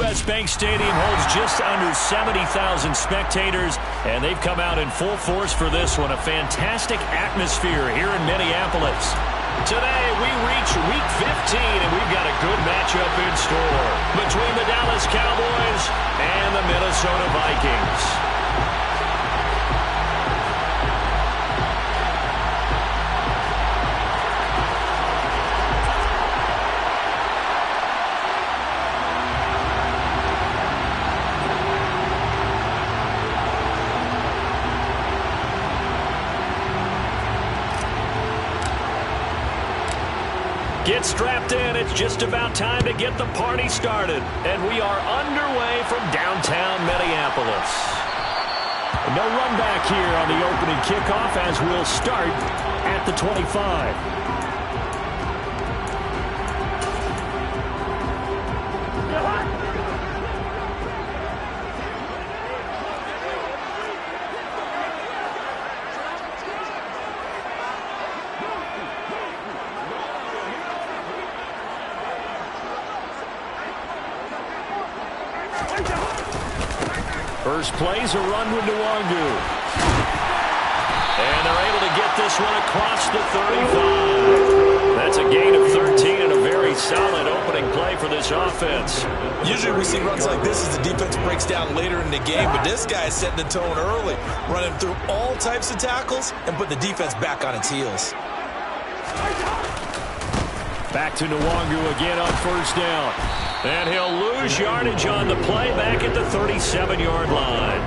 U.S. Bank Stadium holds just under 70,000 spectators, and they've come out in full force for this one. A fantastic atmosphere here in Minneapolis. Today, we reach Week 15, and we've got a good matchup in store between the Dallas Cowboys and the Minnesota Vikings. Get strapped in. It's just about time to get the party started. And we are underway from downtown Minneapolis. No run back here on the opening kickoff as we'll start at the 25. First play's a run with Nwangu. And they're able to get this one across the 35. That's a gain of 13 and a very solid opening play for this offense. Usually we see runs like this as the defense breaks down later in the game, but this guy is setting the tone early, running through all types of tackles and put the defense back on its heels. Back to Nwangu again on first down. And he'll lose yardage on the play back at the 37-yard line.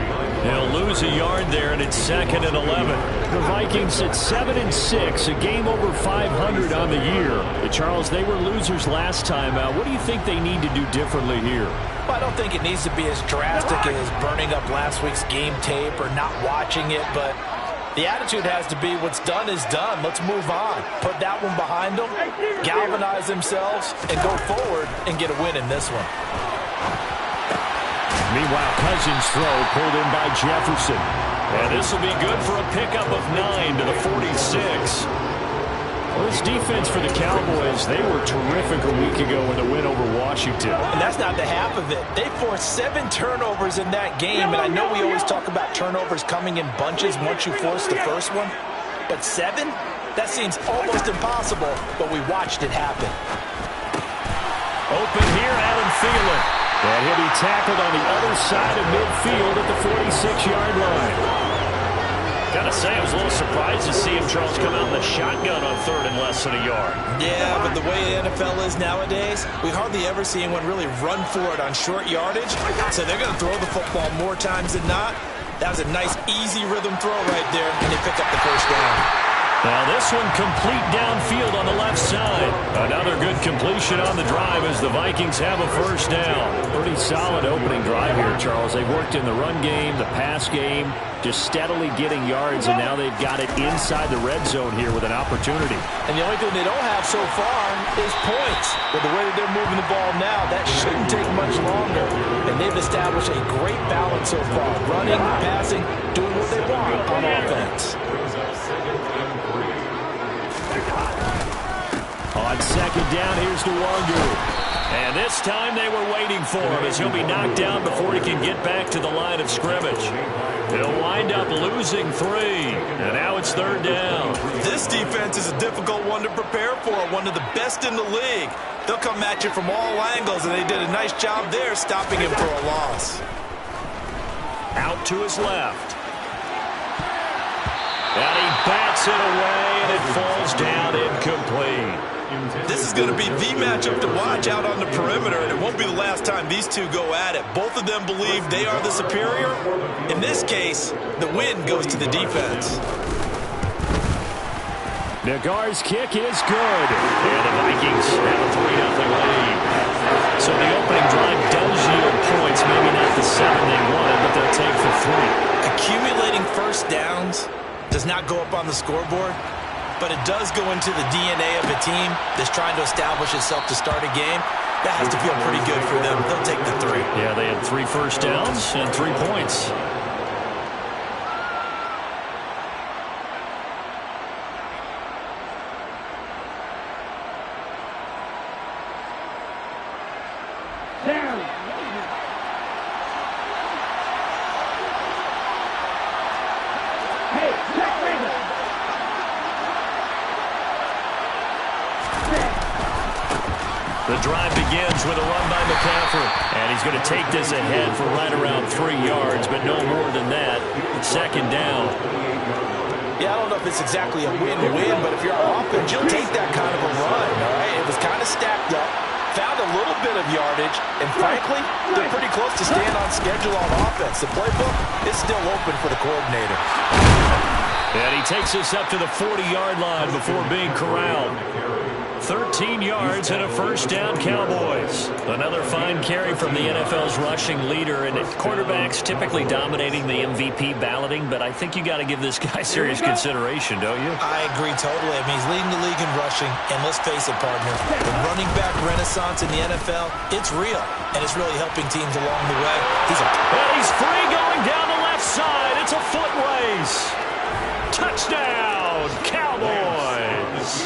He'll lose a yard there, and it's 2nd and 11. The Vikings at 7-6, a game over 500 on the year. Charles, they were losers last time out. What do you think they need to do differently here? Well, I don't think it needs to be as drastic as burning up last week's game tape or not watching it, but the attitude has to be what's done is done. Let's move on. Put that one behind them, galvanize themselves, and go forward and get a win in this one. Meanwhile, Cousins' throw pulled in by Jefferson. And this will be good for a pickup of 9 to the 46. Well, this defense for the Cowboys, they were terrific a week ago in the win over Washington. And that's not the half of it. They forced 7 turnovers in that game, and I know we always talk about turnovers coming in bunches once you force the first one. But 7? That seems almost impossible, but we watched it happen. Open here, Adam Thielen. And he'll be tackled on the other side of midfield at the 46-yard line. Gotta say, I was a little surprised to see him, Charles, come out in the shotgun on 3rd and less than a yard. Yeah, but the way the NFL is nowadays, we hardly ever see anyone really run for it on short yardage. So they're going to throw the football more times than not. That was a nice, easy rhythm throw right there, and they pick up the first down. Now this one complete downfield on the left side. Another good completion on the drive as the Vikings have a first down. Pretty solid opening drive here, Charles. They've worked in the run game, the pass game, just steadily getting yards, and now they've got it inside the red zone here with an opportunity. And the only thing they don't have so far is points. But the way that they're moving the ball now, that shouldn't take much longer. And they've established a great balance so far. Running, passing, doing what they want on offense. On second down, here's Nwangu. And this time they were waiting for him as he'll be knocked down before he can get back to the line of scrimmage. He'll wind up losing 3. And now it's 3rd down. This defense is a difficult one to prepare for, one of the best in the league. They'll come at you from all angles, and they did a nice job there stopping him for a loss. Out to his left. And he bats it away, and it falls down incomplete. This is going to be the matchup to watch out on the perimeter, and it won't be the last time these two go at it. Both of them believe they are the superior. In this case, the win goes to the defense. Nagar's kick is good. And the Vikings have a 3-0 lead. So the opening drive does yield points, maybe not the 7 they wanted, but they'll take for 3. Accumulating first downs does not go up on the scoreboard, but it does go into the DNA of a team that's trying to establish itself to start a game. That has to feel pretty good for them. They'll take the 3. Yeah, they had 3 first downs and 3 points. The drive begins with a run by McCaffrey. And he's going to take this ahead for right around 3 yards, but no more than that. Second down. Yeah, I don't know if it's exactly a win-win, but if you're on offense, you'll take that kind of a run, all right? It was kind of stacked up, found a little bit of yardage, and frankly, they're pretty close to staying on schedule on offense. The playbook is still open for the coordinator. And he takes us up to the 40-yard line before being corralled. 13 yards and a first down, Cowboys. Another fine carry from the NFL's rushing leader, and quarterbacks typically dominating the MVP balloting, but I think you got to give this guy serious consideration, don't you? I agree totally. I mean, he's leading the league in rushing, and let's face it, partner, the running back renaissance in the NFL, it's real, and it's really helping teams along the way. And he's free going down the left side. It's a foot race. Touchdown, Cowboys.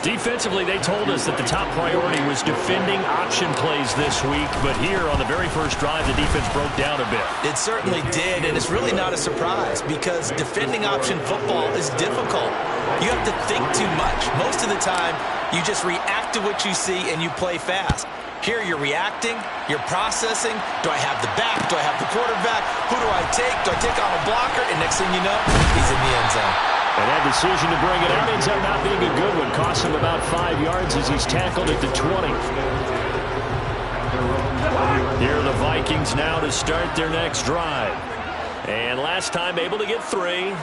Defensively, they told us that the top priority was defending option plays this week, but here on the very first drive, the defense broke down a bit. It certainly did, and it's really not a surprise because defending option football is difficult. You have to think too much. Most of the time, you just react to what you see and you play fast. Here you're reacting, you're processing. Do I have the back? Do I have the quarterback? Who do I take? Do I take on a blocker? And next thing you know, he's in the end zone. And that decision to bring it out ends up not being a good one. Costs him about 5 yards as he's tackled at the 20. Here are the Vikings now to start their next drive. And last time able to get 3.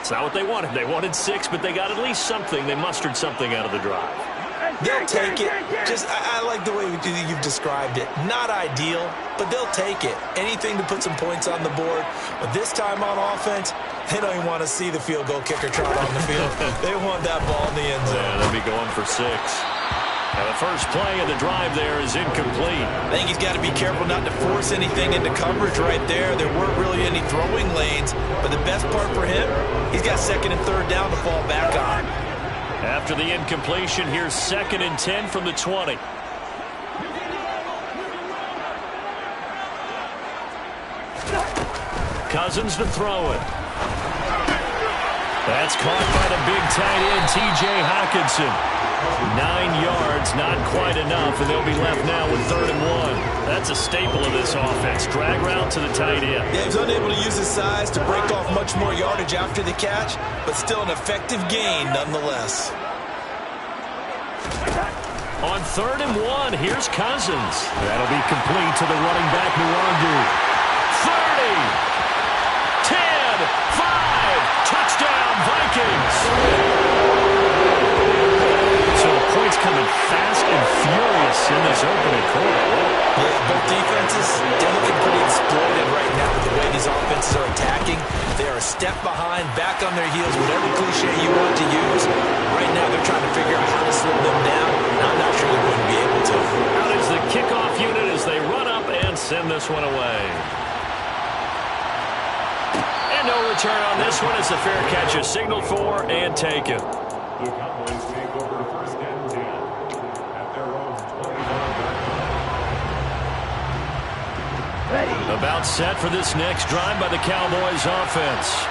It's not what they wanted. They wanted 6, but they got at least something. They mustered something out of the drive. They'll take it. I like the way you've described it. Not ideal, but they'll take it. Anything to put some points on the board. But this time on offense, they don't even want to see the field goal kicker trot on the field. They want that ball in the end zone. Yeah, they'll be going for 6. Now the first play of the drive there is incomplete. I think he's got to be careful not to force anything into coverage right there. There weren't really any throwing lanes. But the best part for him, he's got second and third down to fall back on. After the incompletion, here's 2nd and 10 from the 20. Cousins to throw it. That's caught by the big tight end, T.J. Hockenson. 9 yards, not quite enough, and they'll be left now with 3rd and 1. That's a staple of this offense. Drag route to the tight end. Yeah, he's unable to use his size to break off much more yardage after the catch, but still an effective gain nonetheless. On 3rd and 1, here's Cousins. That'll be complete to the running back, Nwangu. 30, 10, 5, touchdown, Vikings. So the points coming fast and furious in this opening quarter. Yeah, both defenses, they're looking pretty exploited right now with the way these offenses are attacking. They are a step behind, back on their heels, whatever cliche you want to use. Right now they're trying to figure out how to slow them down, and I'm not sure they're going to be able to. Out is the kickoff unit as they run up and send this one away. And no return on this one as the fair catch is signaled for and taken. The Cowboys take over 1st and 10 at their own 29. About set for this next drive by the Cowboys offense.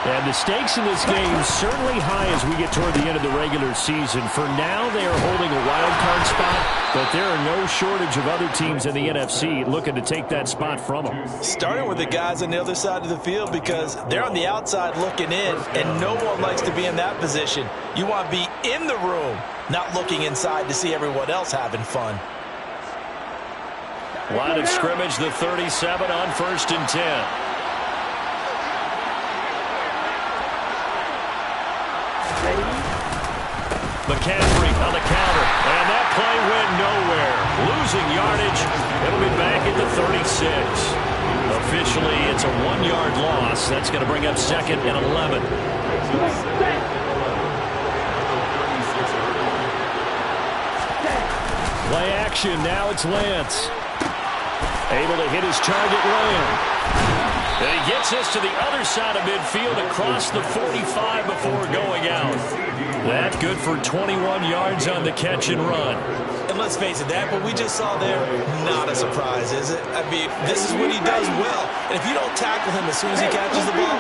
And the stakes in this game certainly high as we get toward the end of the regular season. For now, they are holding a wild card spot, but there are no shortage of other teams in the NFC looking to take that spot from them. Starting with the guys on the other side of the field because they're on the outside looking in, and no one likes to be in that position. You want to be in the room, not looking inside to see everyone else having fun. Line of scrimmage, the 37 on 1st and 10. McCaffrey on the counter, and that play went nowhere. Losing yardage, it'll be back at the 36. Officially, it's a 1-yard loss. That's going to bring up 2nd and 11. Play action, now it's Lance. Able to hit his target, Lamb. And he gets us to the other side of midfield across the 45 before going out. That good for 21 yards on the catch and run. And let's face it, that what we just saw there, not a surprise, is it? I mean, this is what he does well. And if you don't tackle him as soon as he catches the ball,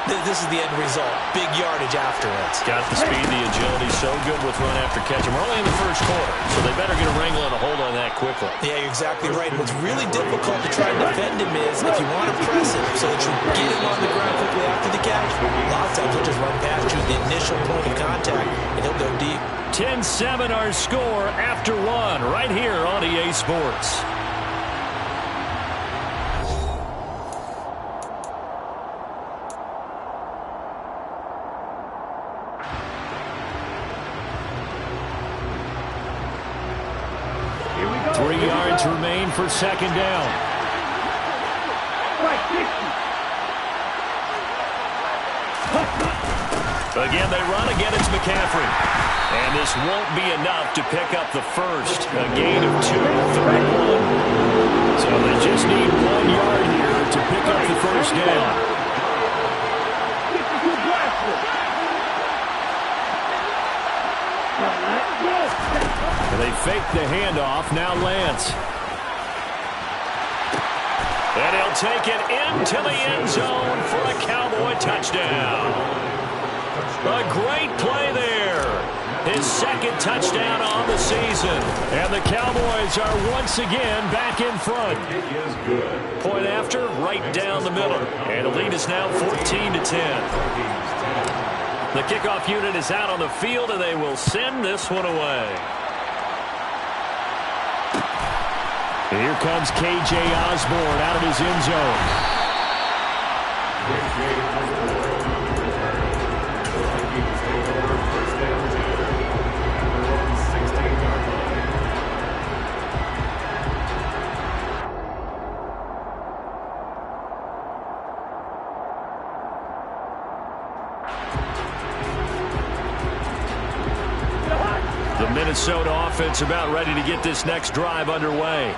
this is the end result. Big yardage afterwards. Got the speed, the agility, so good with run after catch. We're only in the first quarter, so they better get a wrangle and a hold on that quickly. Yeah, you're exactly right. What's really difficult to try and defend him is if you want to press him so that you get him on the ground quickly after the catch, a lot of times he'll just run past you at the initial point of contact, and he'll go deep. 10-7 our score after one right here on EA Sports. Remain for second down. Again, they run. Again, it's McCaffrey. And this won't be enough to pick up the first. A gain of 2, 3-1. So they just need 1 yard here to pick up the first down. They fake the handoff. Now Lance. And he'll take it into the end zone for a Cowboy touchdown. A great play there. His second touchdown on the season. And the Cowboys are once again back in front. Point after, right down the middle. And the lead is now 14-10. The kickoff unit is out on the field, and they will send this one away. And here comes K.J. Osborne out of his end zone. The Minnesota offense about ready to get this next drive underway.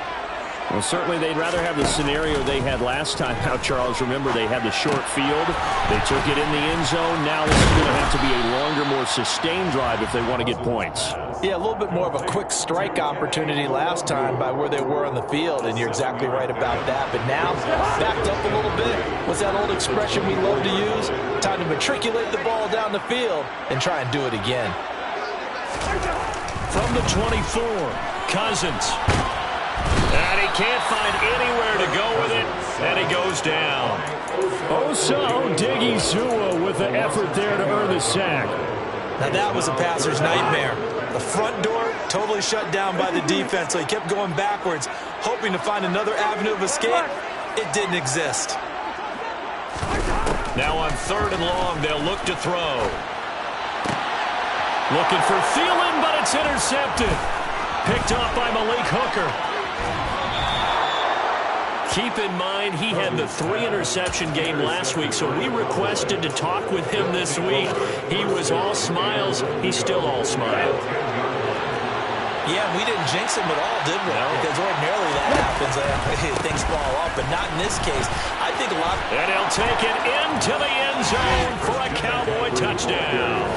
Well, certainly they'd rather have the scenario they had last time out, Charles. Remember, they had the short field. They took it in the end zone. Now this is going to have to be a longer, more sustained drive if they want to get points. Yeah, a little bit more of a quick strike opportunity last time by where they were on the field, and you're exactly right about that. But now, backed up a little bit. What's that old expression we love to use? Time to matriculate the ball down the field and try and do it again. From the 24, Cousins. And he can't find anywhere to go with it, and he goes down. Osa Odighizuwa with the effort there to earn the sack. Now that was a passer's nightmare. The front door totally shut down by the defense, so he kept going backwards, hoping to find another avenue of escape. It didn't exist. Now on 3rd and long, they'll look to throw. Looking for Thielen, but it's intercepted. Picked off by Malik Hooker. Keep in mind, he had the 3-interception game last week, so we requested to talk with him this week. He was all smiles. He's still all smile. Yeah, we didn't jinx him at all, did we? No. Because ordinarily that happens. Things fall off, but not in this case. I think a lot. And he'll take it into the end zone for a Cowboy touchdown.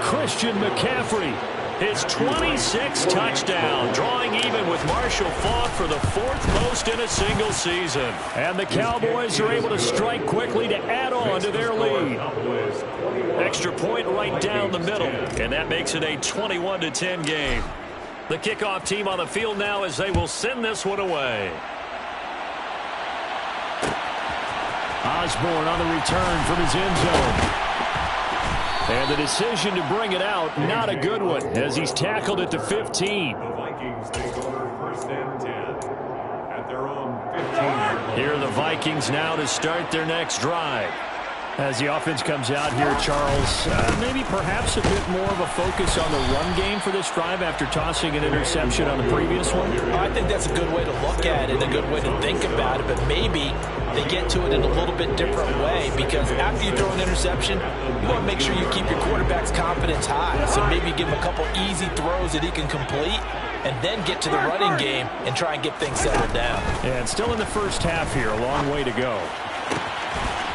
Christian McCaffrey, his 26th touchdown, drawing even with Marshall Faulk for the 4th most in a single season. And the Cowboys are able to strike quickly to add on to their lead. Extra point right down the middle, and that makes it a 21-10 game. The kickoff team on the field now as they will send this one away. Osborne on the return from his end zone. And the decision to bring it out, not a good one, as he's tackled at the 15. The Vikings take over 1st and 10 at their own 15. Here are the Vikings now to start their next drive. As the offense comes out here, Charles, maybe perhaps a bit more of a focus on the run game for this drive after tossing an interception on the previous one? I think that's a good way to look at it, a good way to think about it, but maybe they get to it in a little bit different way, because after you throw an interception, you want to make sure you keep your quarterback's confidence high. So maybe give him a couple easy throws that he can complete, and then get to the running game and try and get things settled down. And still in the first half here, a long way to go.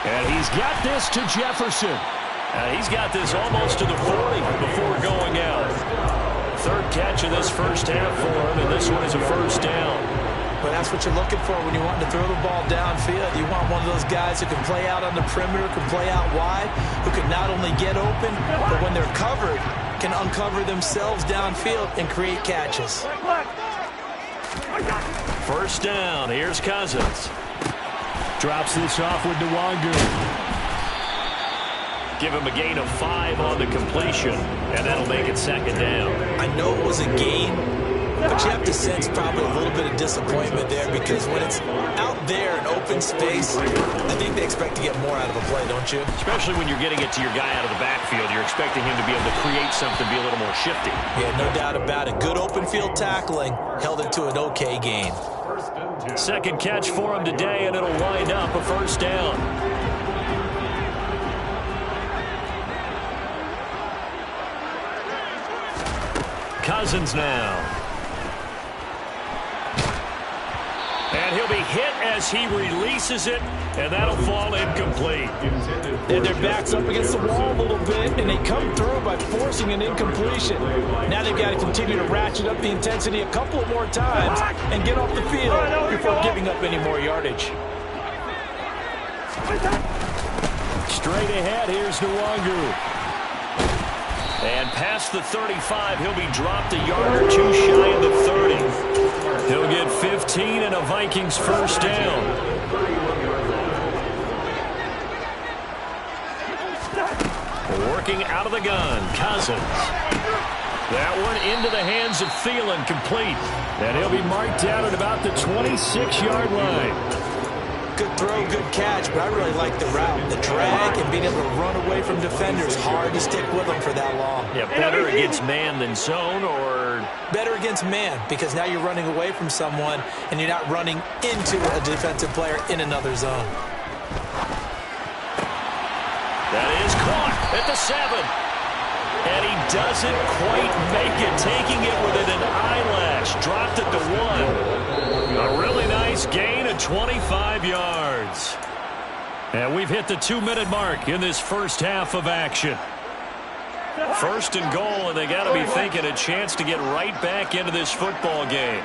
And he's got this to Jefferson. He's got this almost to the 40 before going out. 3rd catch of this first half for him, and this one is a first down. But that's what you're looking for when you want to throw the ball downfield. You want one of those guys who can play out on the perimeter, can play out wide, who can not only get open, but when they're covered, can uncover themselves downfield and create catches. First down. Here's Cousins. Drops this off with Nwangu. Give him a gain of 5 on the completion, and that'll make it second down. I know it was a gain, but you have to sense probably a little bit of disappointment there because when it's out there in open space, I think they expect to get more out of a play, don't you? Especially when you're getting it to your guy out of the backfield. You're expecting him to be able to create something, be a little more shifty. Yeah, no doubt about it. Good open field tackling held it to an okay gain. Second catch for him today, and it'll wind up a first down. Cousins now. And he'll be hit as he releases it, and that'll fall incomplete. And their back's up against the wall a little bit, and they come through by forcing an incompletion. Now they've got to continue to ratchet up the intensity a couple of more times and get off the field before giving up any more yardage. Straight ahead, here's Nwangu. And past the 35, he'll be dropped a yard or two shy of the 30. He'll get 15 and a Vikings first down. Working out of the gun, Cousins. That one into the hands of Thielen, complete. And he'll be marked down at about the 26-yard line. Good throw, good catch, but I really like the route. The drag and being able to run away from defenders, hard to stick with them for that long. Yeah, better against man than zone, or? Better against man, because now you're running away from someone and you're not running into a defensive player in another zone. That is caught at the 7. And he doesn't quite make it, taking it within an eyelash. Dropped at the 1. A really nice gain of 25 yards. And we've hit the 2-minute mark in this first half of action. First and goal, and they got to be thinking a chance to get right back into this football game.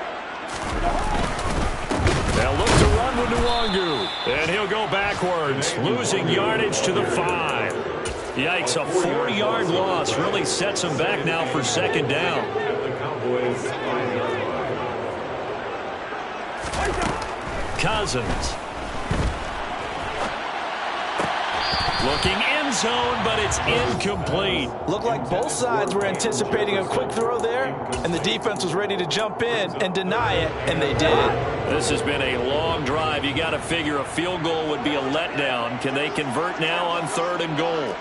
They'll look to run with Nwangu. And he'll go backwards, losing yardage to the 5. Yikes, a 4-yard loss really sets him back now for second down. Cousins. Looking end zone, but it's incomplete. Looked like both sides were anticipating a quick throw there, and the defense was ready to jump in and deny it, and they did. This has been a long drive. You got to figure a field goal would be a letdown. Can they convert now on 3rd and goal?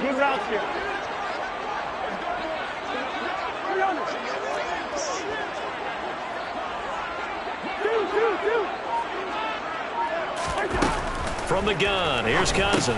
Good routes here. From the gun, here's Cousins.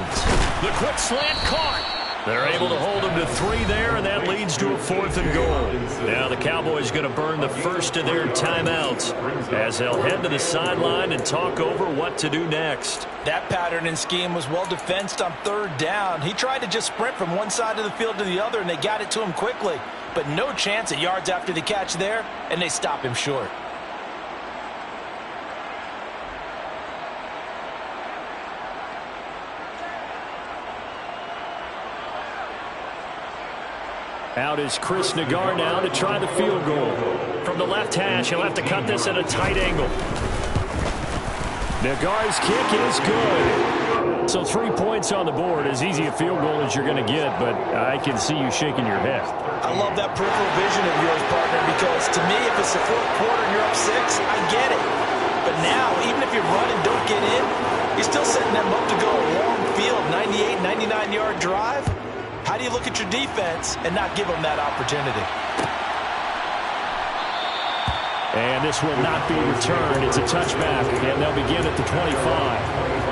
The quick slant caught. They're able to hold him to 3 there, and that leads to a 4th and goal. Now the Cowboys going to burn the first of their timeouts as they'll head to the sideline and talk over what to do next. That pattern and scheme was well defensed on 3rd down. He tried to just sprint from one side of the field to the other, and they got it to him quickly. But no chance at yards after the catch there, and they stop him short. Out is Chris Nagar now to try the field goal. From the left hash, he'll have to cut this at a tight angle. Nagar's kick is good. So 3 points on the board, as easy a field goal as you're going to get, but I can see you shaking your head. I love that peripheral vision of yours, partner, because to me, if it's the 4th quarter and you're up 6, I get it. But now, even if you run and don't get in, you're still setting them up to go a long field, 98, 99-yard drive. How do you look at your defense and not give them that opportunity? And this will not be returned. It's a touchback, and they'll begin at the 25.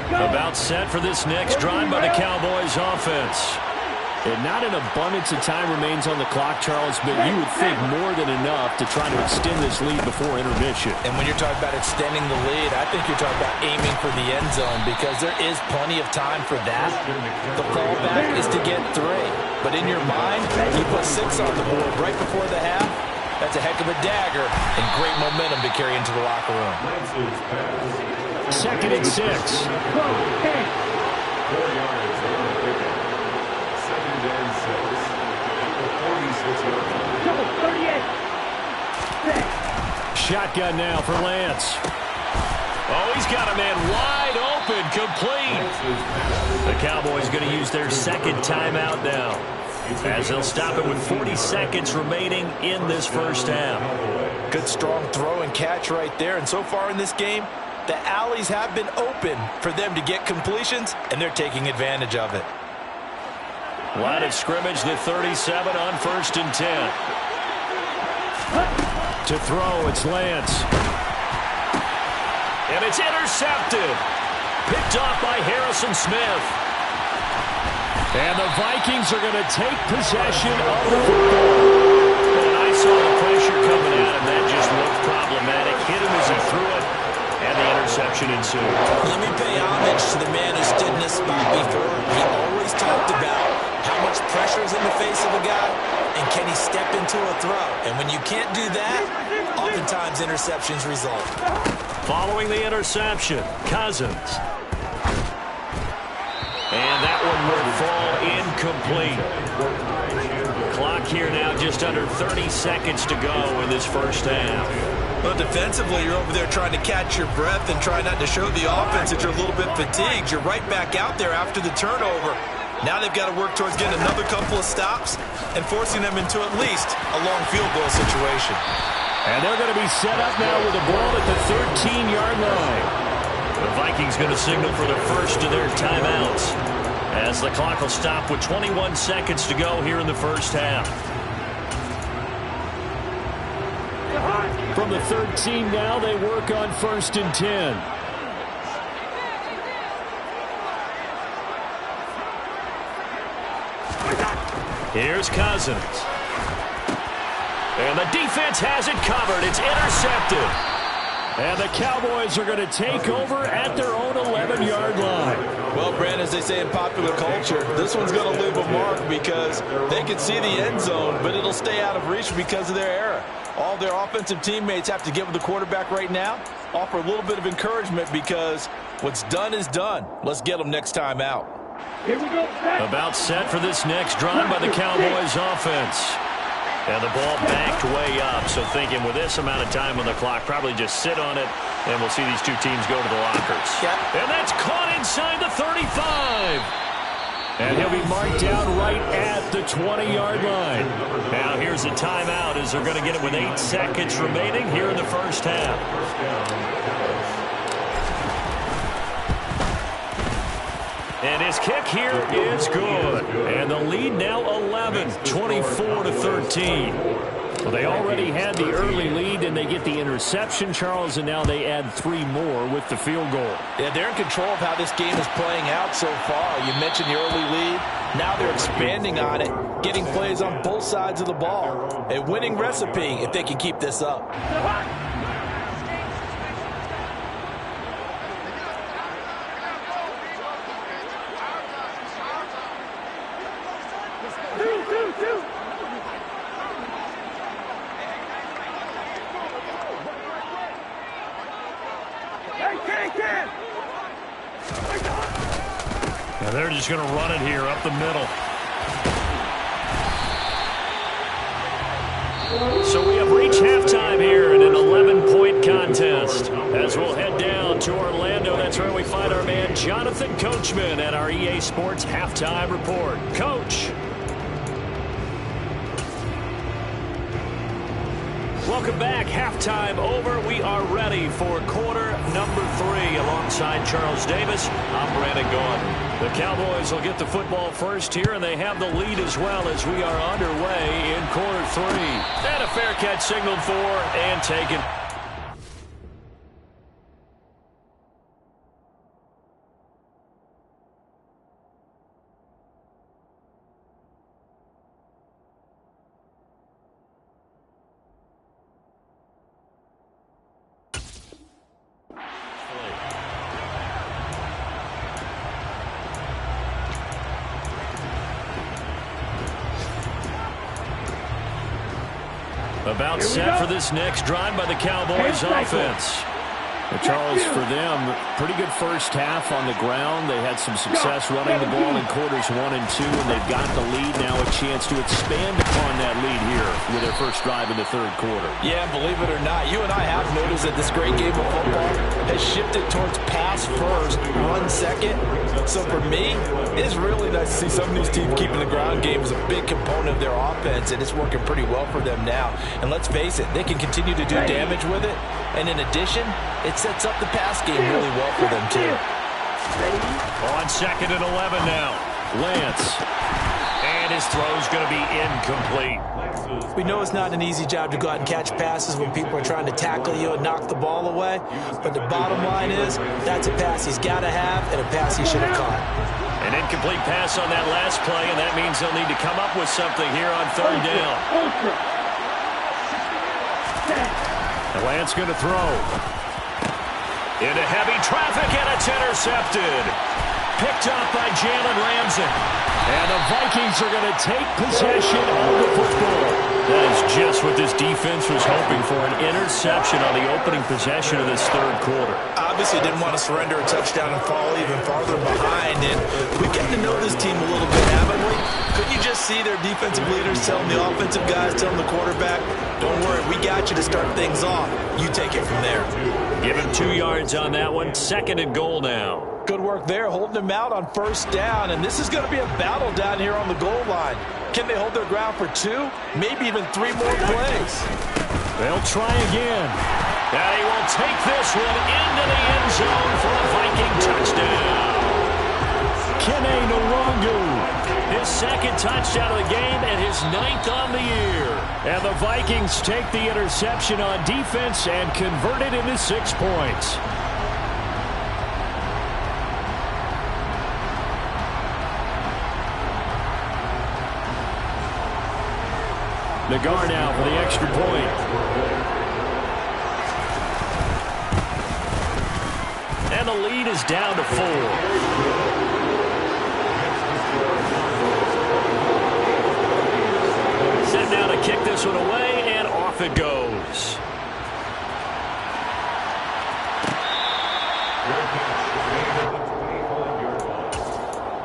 About set for this next drive by the Cowboys offense. And not an abundance of time remains on the clock, Charles, but you would think more than enough to try to extend this lead before intermission. And when you're talking about extending the lead, I think you're talking about aiming for the end zone because there is plenty of time for that. The fallback is to get 3. But in your mind, you put 6 on the board right before the half. That's a heck of a dagger and great momentum to carry into the locker room. 2nd and 6. 4 yards on the pickup. 2nd and 6. At the 46-yard line. Shotgun now for Lance. Oh, he's got a man wide open, complete. The Cowboys going to use their 2nd timeout now, as they'll stop it with 40 seconds remaining in this first half. Good strong throw and catch right there. And so far in this game, the alleys have been open for them to get completions, and they're taking advantage of it. Line of scrimmage, the 37 on 1st and 10. To throw, it's Lance. And it's intercepted. Picked off by Harrison Smith. And the Vikings are going to take possession of the football. And I saw the pressure coming at him. That just looked problematic. Hit him as he threw it. And the interception ensued. Let me pay homage to the man who stood in this spot before. He always talked about how much pressure is in the face of a guy, and can he step into a throw? And when you can't do that, oftentimes interceptions result. Following the interception, Cousins. And that one would fall incomplete. Clock here now, just under 30 seconds to go in this first half. Well, defensively, you're over there trying to catch your breath and try not to show the offense that you're a little bit fatigued. You're right back out there after the turnover. Now they've got to work towards getting another couple of stops and forcing them into at least a long field goal situation. And they're going to be set up now with the ball at the 13-yard line. The Vikings going to signal for the first of their timeouts, as the clock will stop with 21 seconds to go here in the first half. From the 13 now, they work on 1st and 10. Here's Cousins. And the defense has it covered. It's intercepted. And the Cowboys are going to take over at their own 11-yard line. Well, Brand, as they say in popular culture, this one's going to leave a mark because they can see the end zone, but it'll stay out of reach because of their error. All their offensive teammates have to get with the quarterback right now, offer a little bit of encouragement because what's done is done. Let's get them next time out. Here we go. About set for this next drive by the Cowboys offense. And the ball backed way up, so thinking with this amount of time on the clock, probably just sit on it, and we'll see these two teams go to the lockers. Yep. And that's caught inside the 35. And he'll be marked down right at the 20-yard line. Now here's a timeout as they're going to get it with 8 seconds remaining here in the first half. And his kick here is good. And the lead now 11, 24-13. Well, they already had the early lead, and they get the interception, Charles, and now they add 3 more with the field goal. Yeah, they're in control of how this game is playing out so far. You mentioned the early lead. Now they're expanding on it, getting plays on both sides of the ball. A winning recipe if they can keep this up. Now they're just going to run it here up the middle. So we have reached halftime here in an 11-point contest. As we'll head down to Orlando, that's where we find our man Jonathan Coachman at our EA Sports Halftime Report. Coach. Welcome back. Halftime over. We are ready for quarter number 3 alongside Charles Davis. I'm Brandon Gordon. The Cowboys will get the football first here, and they have the lead as well as we are underway in quarter 3. And a fair catch signaled for and taken. About set for this next drive by the Cowboys offense. Well, Charles, for them, pretty good first half on the ground. They had some success running the ball in quarters 1 and 2, and they've got the lead. Now a chance to expand upon that lead here with their first drive in the third quarter. Yeah, believe it or not, you and I have noticed that this great game of football has shifted towards pass first, run second. So for me, it is really nice to see some of these teams keeping the ground game as a big component of their offense, and it's working pretty well for them now. And let's face it, they can continue to do damage with it. And in addition, it sets up the pass game really well for them, too. On 2nd and 11 now. Lance. And his throw's going to be incomplete. We know it's not an easy job to go out and catch passes when people are trying to tackle you and knock the ball away. But the bottom line is, that's a pass he's got to have and a pass he should have caught. An incomplete pass on that last play, and that means they'll need to come up with something here on 3rd down. And Lance going to throw. Into heavy traffic, and it's intercepted. Picked up by Jalen Ramsey. And the Vikings are going to take possession of the football. That is just what this defense was hoping for, an interception on the opening possession of this third quarter. Obviously didn't want to surrender a touchdown and fall even farther behind. And we've gotten to know this team a little bit, haven't we? Couldn't you just see their defensive leaders telling the offensive guys, telling the quarterback, don't worry, we got you to start things off. You take it from there. Give him 2 yards on that one. 2nd and goal now. Good work there, holding them out on 1st down. And this is going to be a battle down here on the goal line. Can they hold their ground for 2, maybe even 3 more plays? They'll try again. And he will take this one into the end zone for a Viking touchdown. Kene Nwangu. His 2nd touchdown of the game and his 9th on the year. And the Vikings take the interception on defense and convert it into 6 points. Nagar now for the extra point. And the lead is down to 4. Set now to kick this one away, and off it goes.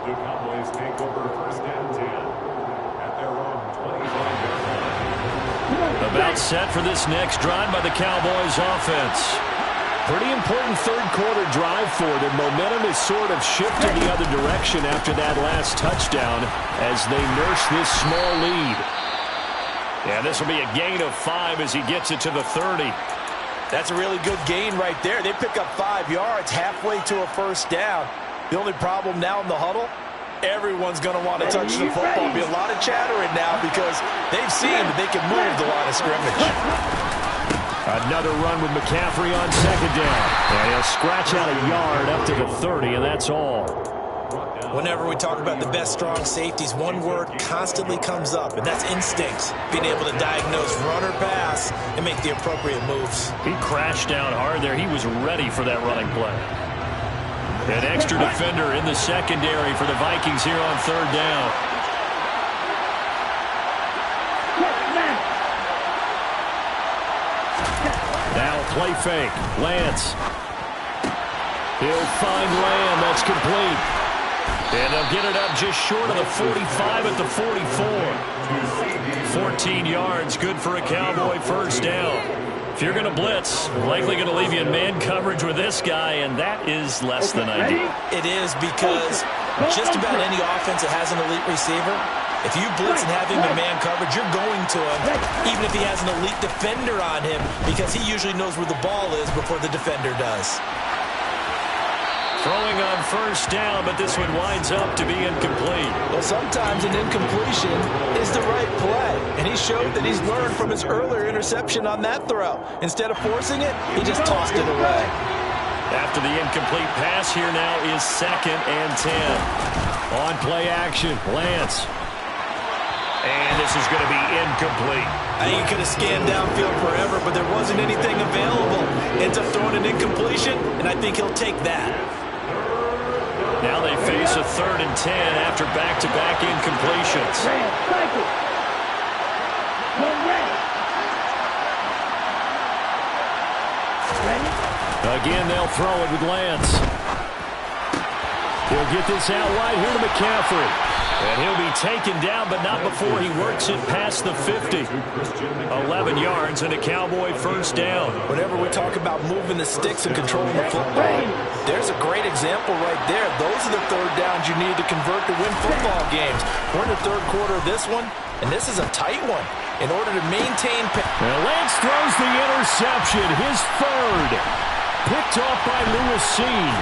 The Cowboys take over 1st and 10 at their own 25-yard line. About set for this next drive by the Cowboys offense. Pretty important third quarter drive for them. Momentum is sort of shifted the other direction after that last touchdown as they nurse this small lead. Yeah, this will be a gain of 5 as he gets it to the 30. That's a really good gain right there. They pick up 5 yards halfway to a 1st down. The only problem now in the huddle, everyone's going to want to touch the football. There'll be a lot of chattering now because they've seen that they can move the line of scrimmage. Another run with McCaffrey on 2nd down. And he'll scratch out a yard up to the 30, and that's all. Whenever we talk about the best strong safeties, one word constantly comes up, and that's instincts. Being able to diagnose run or pass and make the appropriate moves. He crashed down hard there. He was ready for that running play. An extra defender in the secondary for the Vikings here on 3rd down. Now play fake. Lance. He'll find Lamb. That's complete. And they'll get it up just short of the 45 at the 44. 14 yards, good for a Cowboy 1st down. If you're going to blitz, likely going to leave you in man coverage with this guy, and that is less than ideal. It is because just about any offense that has an elite receiver, if you blitz and have him in man coverage, you're going to him, even if he has an elite defender on him, because he usually knows where the ball is before the defender does. Throwing on 1st down, but this one winds up to be incomplete. Well, sometimes an incompletion is the right play, and he showed that he's learned from his earlier interception on that throw. Instead of forcing it, he just tossed it away. After the incomplete pass, here now is 2nd and 10. On play action, Lance. And this is going to be incomplete. I think he could have scanned downfield forever, but there wasn't anything available. Ends up throwing an incompletion, and I think he'll take that. Now they face a 3rd and 10 after back-to-back incompletions. Again, they'll throw it with Lance. He'll get this out wide here to McCaffrey. And he'll be taken down, but not before he works it past the 50. 11 yards and a Cowboy first down. Whenever we talk about moving the sticks and controlling the football, there's a great example right there. Those are the third downs you need to convert to win football games. We're in the third quarter of this one, and this is a tight one. In order to maintain... Now Lance throws the interception, his third. Picked off by Lewis Seen.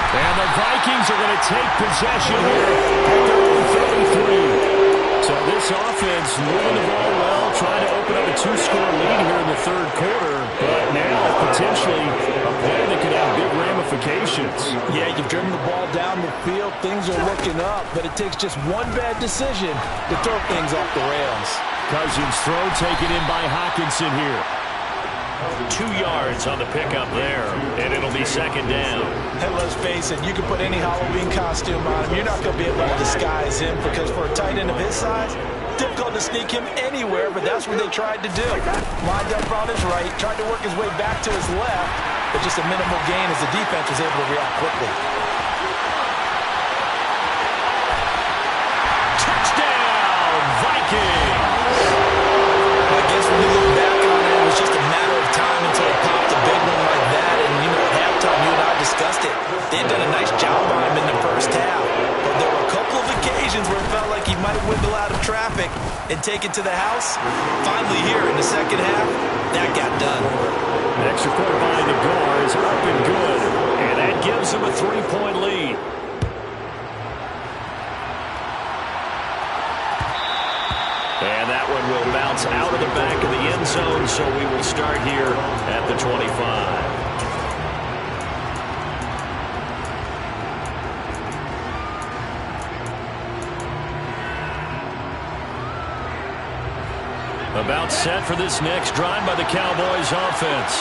And the Vikings are going to take possession here at their own 33. So this offense moving the ball well, trying to open up a two-score lead here in the third quarter. But now potentially a play that could have big ramifications. Yeah, you've driven the ball down the field. Things are looking up, but it takes just one bad decision to throw things off the rails. Cousins' throw taken in by Hockenson here. 2 yards on the pickup there, and it'll be second down. And let's face it, you can put any Halloween costume on him. You're not going to be able to disguise him because for a tight end of his size, difficult to sneak him anywhere, but that's what they tried to do. Lined up on his right, tried to work his way back to his left, but just a minimal gain as the defense was able to react quickly. Touchdown, Vikings! I guess when you look back on it, it was just a matter of time until it popped a big one like that. And, you know, at halftime, you and I discussed it. They had done a nice job on him in the first half. But there were a couple of occasions where it felt like he might wiggle out of traffic and take it to the house. Finally here in the second half, that got done. Extra point by the goal is up and good. And that gives them a 3-point lead. And that one will bounce out of the back of the end zone, so we will start here at the 25. About set for this next drive by the Cowboys offense.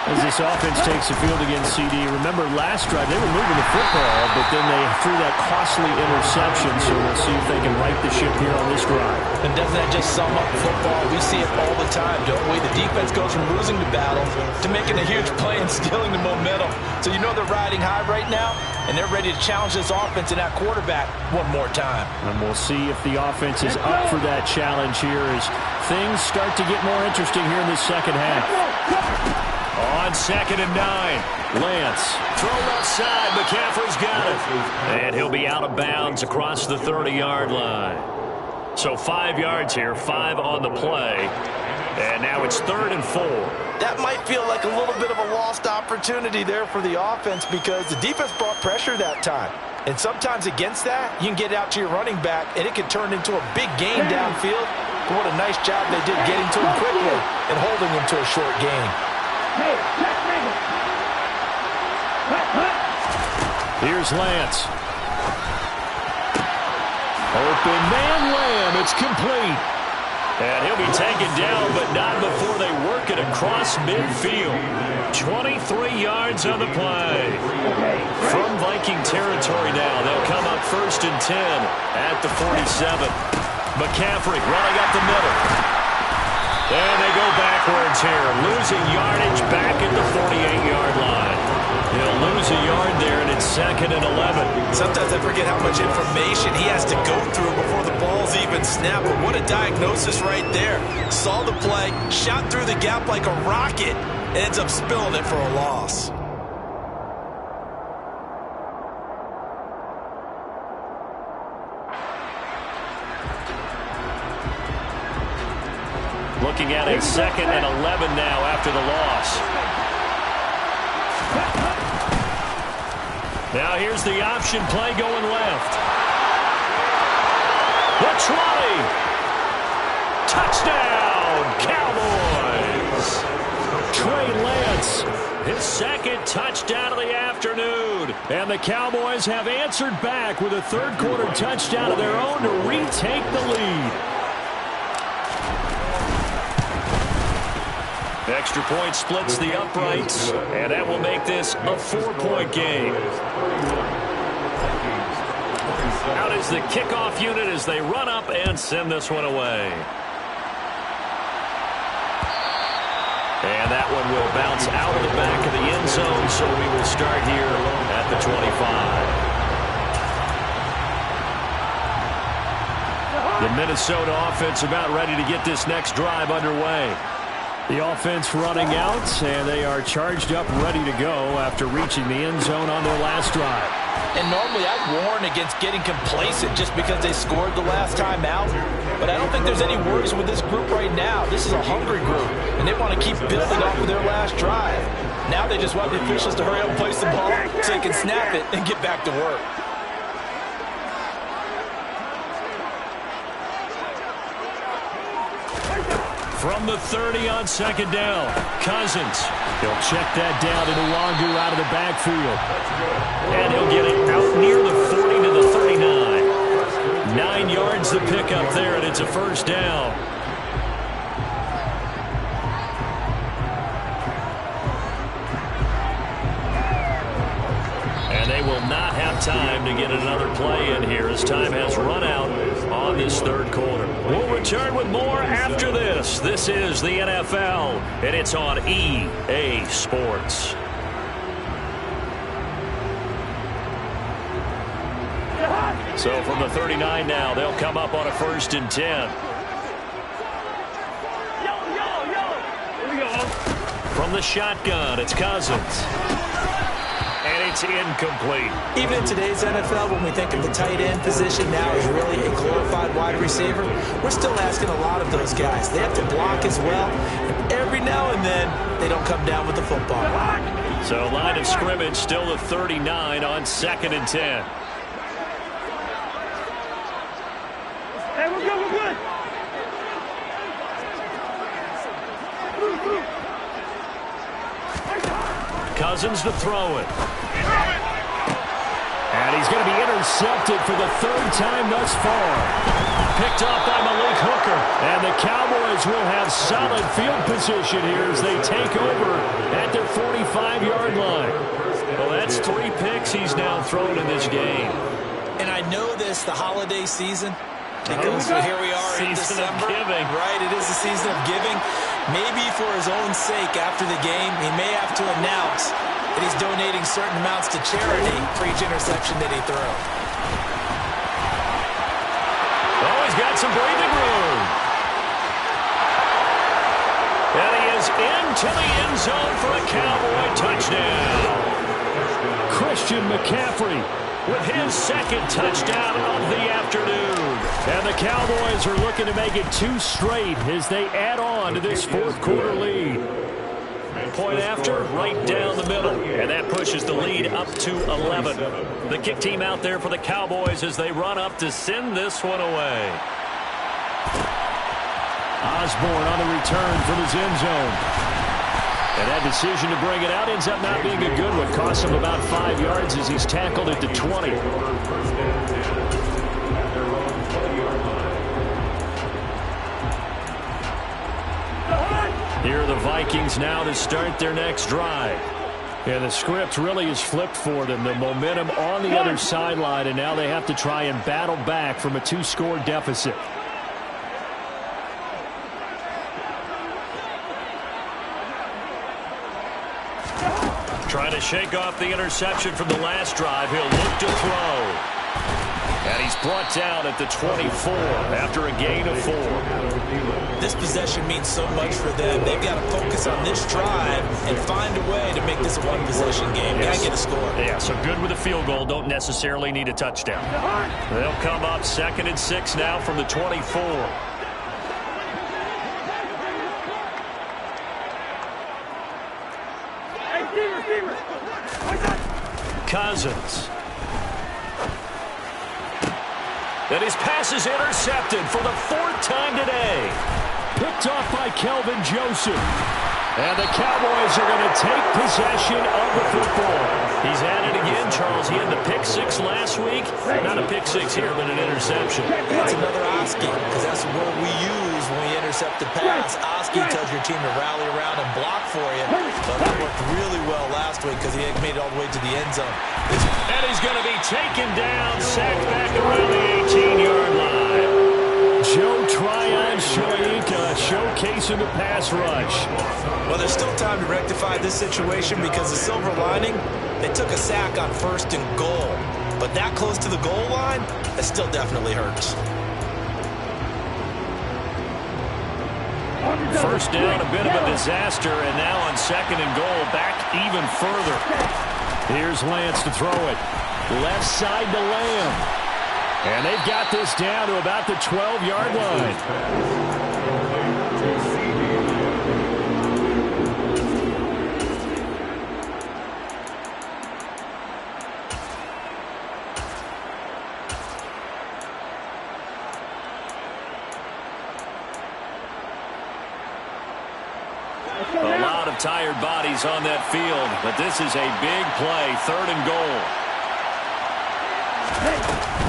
As this offense takes the field against CD, remember last drive they were moving the football, but then they threw that costly interception, so we'll see if they can right the ship here on this drive. And doesn't that just sum up football? We see it all the time, don't we? The defense goes from losing the battle to making a huge play and stealing the momentum. So you know they're riding high right now, and they're ready to challenge this offense and that quarterback one more time. And we'll see if the offense is up for that challenge here as things start to get more interesting here in the second half. On 2nd and 9, Lance thrown outside. McCaffrey's got it. And he'll be out of bounds across the 30-yard line. So 5 yards here, 5 on the play. And now it's 3rd and 4. That might feel like a little bit of a lost opportunity there for the offense because the defense brought pressure that time. And sometimes against that, you can get out to your running back, and it can turn into a big gain downfield. But what a nice job they did getting to him quickly and holding him to a short gain. Here's Lance. Open man Lamb. It's complete. And he'll be taken down, but not before they work it across midfield. 23 yards on the play. From Viking territory now, they'll come up 1st and 10 at the 47. McCaffrey running up the middle. And they go backwards here, losing yardage back at the 48-yard line. He'll lose a yard there, and it's 2nd and 11. Sometimes I forget how much information he has to go through before the ball's even snapped. But what a diagnosis right there. Saw the play, shot through the gap like a rocket, and ends up spilling it for a loss. Looking at a 2nd and 11 now after the loss. Now here's the option play going left. The 20. Touchdown, Cowboys. Trey Lance, his 2nd touchdown of the afternoon. And the Cowboys have answered back with a 3rd quarter touchdown of their own to retake the lead. Extra point splits the uprights, and that will make this a 4-point game. Out is the kickoff unit as they run up and send this one away. And that one will bounce It's out of the back of the end zone, so we will start here at the 25. The Minnesota offense about ready to get this next drive underway. The offense running out, and they are charged up, ready to go after reaching the end zone on their last drive. And normally I'd warn against getting complacent just because they scored the last time out. But I don't think there's any worries with this group right now. This is a hungry group, and they want to keep building off of their last drive. Now they just want the officials to hurry up and place the ball so they can snap it and get back to work. From the 30 on second down, Cousins. He'll check that down to Nwangu out of the backfield. And he'll get it out near the 40 to the 39. 9 yards to pick up there, and it's a first down. And they will not have time to get another play in here as time has run out on this third quarter. We'll return with more after this. This is the NFL, and it's on EA Sports. So from the 39 now, they'll come up on a 1st and 10. From the shotgun, it's Cousins. And it's incomplete. Even in today's NFL, when we think of the tight end position now as really a glorified wide receiver, we're still asking a lot of those guys. They have to block as well. And every now and then, they don't come down with the football. So line of scrimmage still the 39 on 2nd and 10. Hey, we're good, we're good. Cousins to throw it. And he's going to be intercepted for the 3rd time thus far. Picked off by Malik Hooker. And the Cowboys will have solid field position here as they take over at their 45-yard line. Well, that's 3 picks he's now thrown in this game. And I know this, the holiday season, because here we are in Season December. of giving. Right, it is the season of giving. Maybe for his own sake after the game, he may have to announce that he's donating certain amounts to charity for each interception that he throws. Oh, he's got some breathing room. And he is into the end zone for a Cowboy touchdown. Christian McCaffrey with his 2nd touchdown of the afternoon. And the Cowboys are looking to make it 2 straight as they add on to this 4th quarter lead. Point after, right down the middle. And that pushes the lead up to 11. The kick team out there for the Cowboys as they run up to send this one away. Osborne on the return from his end zone. And that decision to bring it out ends up not being a good one. Costs him about 5 yards as he's tackled at the 20. Here are the Vikings now to start their next drive. And the script really is flipped for them. The momentum on the other sideline, and now they have to try and battle back from a 2-score deficit. Trying to shake off the interception from the last drive. He'll look to throw. And he's brought down at the 24 after a gain of 4. This possession means so much for them. They've got to focus on this drive and find a way to make this a one-possession game. Got to get a score. Yeah, so good with a field goal. Don't necessarily need a touchdown. They'll come up 2nd and 6 now from the 24. Cousins. And his pass is intercepted for the 4th time today. Picked off by Kelvin Joseph. And the Cowboys are going to take possession of the football. He's at it again, Charles. He had the pick 6 last week. Not a pick 6 here, but an interception. That's another Oski, because that's what we use when we intercept the pass. Oski tells your team to rally around and block for you. But that worked really well last week because he had made it all the way to the end zone. And he's going to be taken down, sacked back around the 18-yard line. Joe Tryon-Shoyinka showcasing the pass rush. Well, there's still time to rectify this situation because the silver lining, they took a sack on 1st and goal. But that close to the goal line, that still definitely hurts. First down, a bit of a disaster, and now on 2nd and goal, back even further. Here's Lance to throw it. Left side to Lamb. And they've got this down to about the 12-yard line. A lot of tired bodies on that field, but this is a big play, 3rd and goal.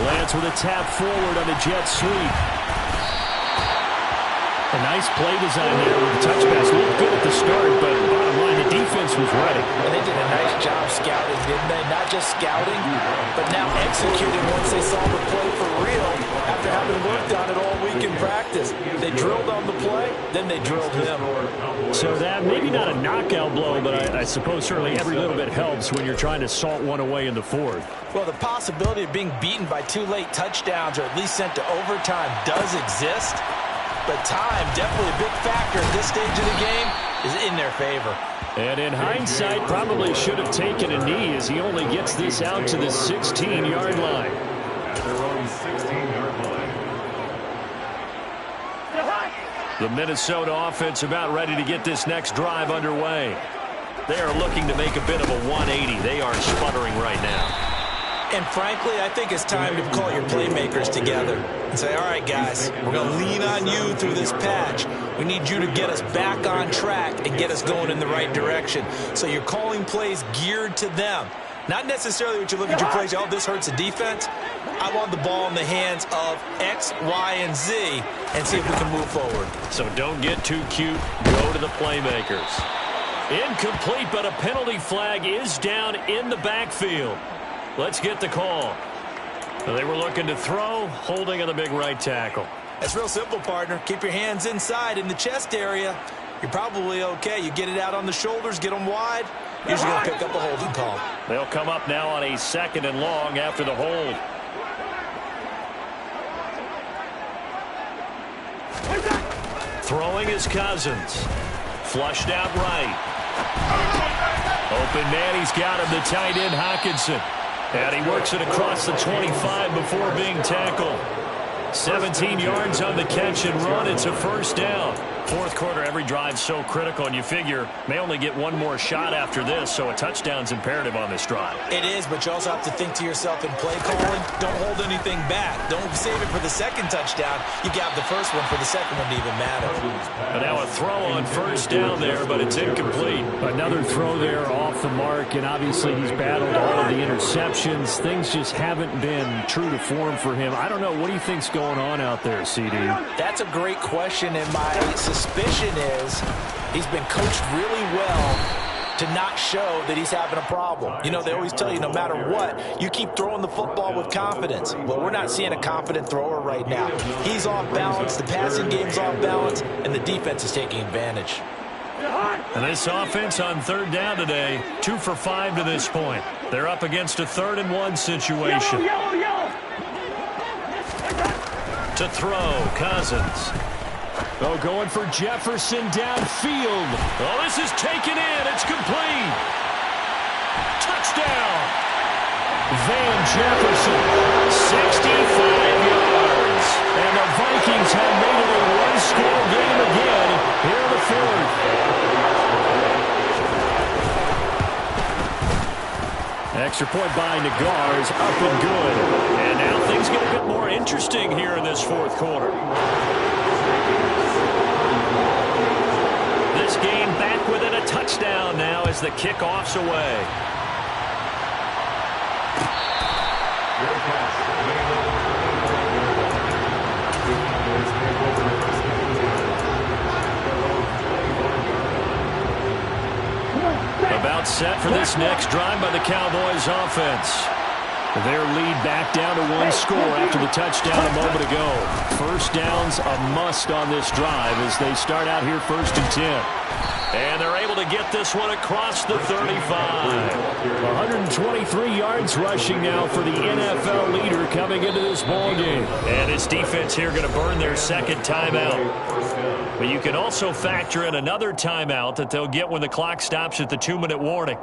Lance with a tap forward on the jet sweep. A nice play design there with the touch pass. Looked good at the start, but bottom line, the defense was ready. And they did a nice job scouting, didn't they? Not just scouting, but now executing once they saw the play for real after having worked on it all week in practice. They drilled on the play, then they drilled him. So that, maybe not a knockout blow, but I suppose certainly every little bit helps when you're trying to salt one away in the 4th. Well, the possibility of being beaten by 2 late touchdowns or at least sent to overtime does exist. But time, definitely a big factor at this stage of the game, is in their favor. And in hindsight, probably should have taken a knee as he only gets this out to the 16-yard line. At their own 16-yard line. The Minnesota offense about ready to get this next drive underway. They are looking to make a bit of a 180. They are sputtering right now. And frankly, I think it's time to call your playmakers together and say, all right, guys, we're going to lean on you through this patch. We need you to get us back on track and get us going in the right direction. So you're calling plays geared to them. Not necessarily what you look at your plays, oh, this hurts the defense. I want the ball in the hands of X, Y, and Z and see if we can move forward. So don't get too cute. Go to the playmakers. Incomplete, but a penalty flag is down in the backfield. Let's get the call. They were looking to throw, holding on the big right tackle. That's real simple, partner. Keep your hands inside in the chest area. You're probably okay. You get it out on the shoulders, get them wide. Usually going to pick up a holding call. They'll come up now on a 2nd and long after the hold. Throwing is Cousins. Flushed out right. Open man, he's got him, the tight end Hockenson. And he works it across the 25 before being tackled. 17 yards on the catch and run. It's a 1st down. 4th quarter, every drive so critical, and you figure may only get one more shot after this, so a touchdown's imperative on this drive. It is, but you also have to think to yourself in play calling, don't hold anything back. Don't save it for the 2nd touchdown. You got the 1st one for the 2nd one to even matter. And now a throw on 1st down there, but it's incomplete. Another throw there off the mark, and obviously he's battled all of the interceptions. Things just haven't been true to form for him. I don't know. What do you think's going on out there, CD? That's a great question, and my suspicion is he's been coached really well to not show that he's having a problem. You know, they always tell you no matter what, you keep throwing the football with confidence. Well, we're not seeing a confident thrower right now. He's off balance, the passing game's off balance, and the defense is taking advantage. And this offense on 3rd down today, 2 for 5 to this point. They're up against a 3rd and 1 situation. To throw, Cousins. Oh, going for Jefferson downfield. Oh, this is taken in. It's complete. Touchdown. Van Jefferson, 65 yards. And the Vikings have made it a one-score game again here in the 4th. Extra point by Nagars, up and good. And now things get a bit more interesting here in this 4th quarter. This game back within a touchdown now as the kickoff's away. About set for this next drive by the Cowboys offense. Their lead back down to one score after the touchdown a moment ago. First down's a must on this drive as they start out here 1st and 10. And they're able to get this one across the 35. 123 yards rushing now for the NFL leader coming into this ballgame. And his defense here going to burn their second timeout. But you can also factor in another timeout that they'll get when the clock stops at the 2-minute warning.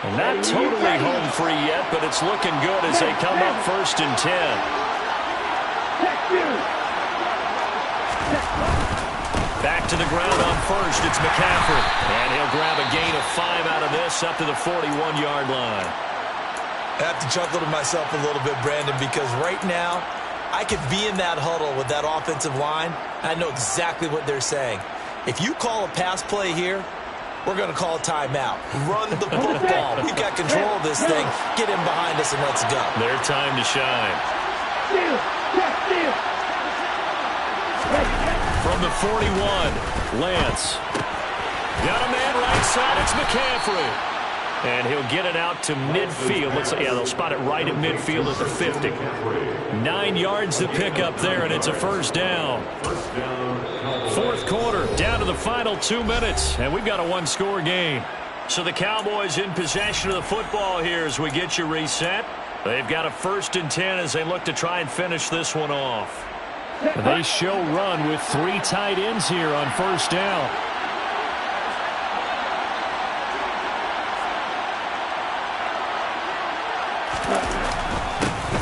And not totally home free yet, but it's looking good as they come up 1st and 10. Back to the ground on first. It's McCaffrey. And he'll grab a gain of 5 out of this up to the 41-yard line. I have to chuckle to myself a little bit, Brandon, because right now I could be in that huddle with that offensive line. I know exactly what they're saying. If you call a pass play here, we're going to call a timeout. Run the football. We've got control of this thing. Get in behind us and let's go. Their time to shine. From the 41, Lance. Got a man right side. It's McCaffrey. And he'll get it out to midfield. They'll spot it right at midfield at the 50. 9 yards to pick up there, and it's a first down. 4th quarter, down to the final 2 minutes, and we've got a one-score game. So the Cowboys in possession of the football here as we get you reset. They've got a 1st and 10 as they look to try and finish this one off. They show run with 3 tight ends here on 1st down.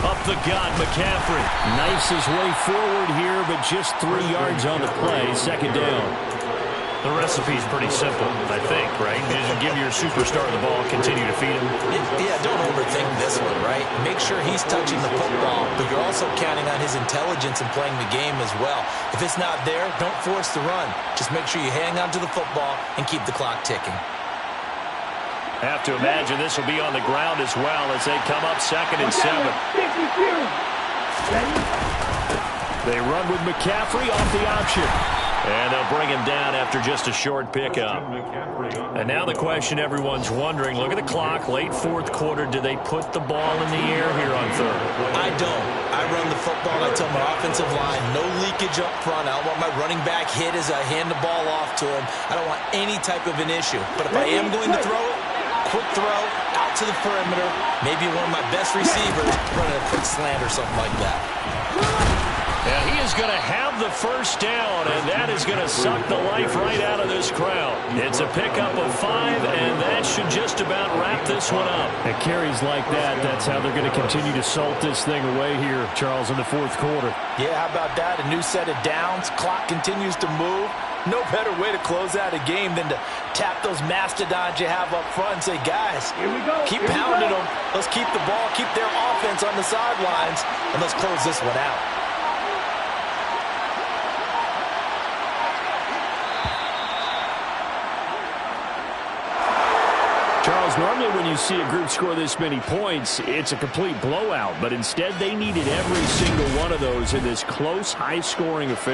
Up the gut, McCaffrey. Knifes his way forward here, but just 3 yards on the play. 2nd down. The recipe's pretty simple, I think, right? Just give your superstar the ball, continue to feed him. Yeah, don't overthink this one, right? Make sure he's touching the football, but you're also counting on his intelligence in playing the game as well. If it's not there, don't force the run. Just make sure you hang on to the football and keep the clock ticking. Have to imagine this will be on the ground as well as they come up 2nd and 7. They run with McCaffrey off the option. And they'll bring him down after just a short pickup. And now the question everyone's wondering, look at the clock, late 4th quarter, do they put the ball in the air here on 3rd? I don't. I run the football and I tell my offensive line, no leakage up front. I don't want my running back hit as I hand the ball off to him. I don't want any type of an issue. But if I am going to throw it, quick throw, out to the perimeter, maybe one of my best receivers running a quick slant or something like that. And he is going to have the first down, and that is going to suck the life right out of this crowd. It's a pickup of 5, and that should just about wrap this one up. And carries like that, that's how they're going to continue to salt this thing away here, Charles, in the 4th quarter. Yeah, how about that? A new set of downs. Clock continues to move. No better way to close out a game than to tap those mastodons you have up front and say, guys, keep pounding them. Let's keep the ball, keep their offense on the sidelines, and let's close this one out. Charles, normally when you see a group score this many points, it's a complete blowout. But instead, they needed every single one of those in this close, high-scoring affair.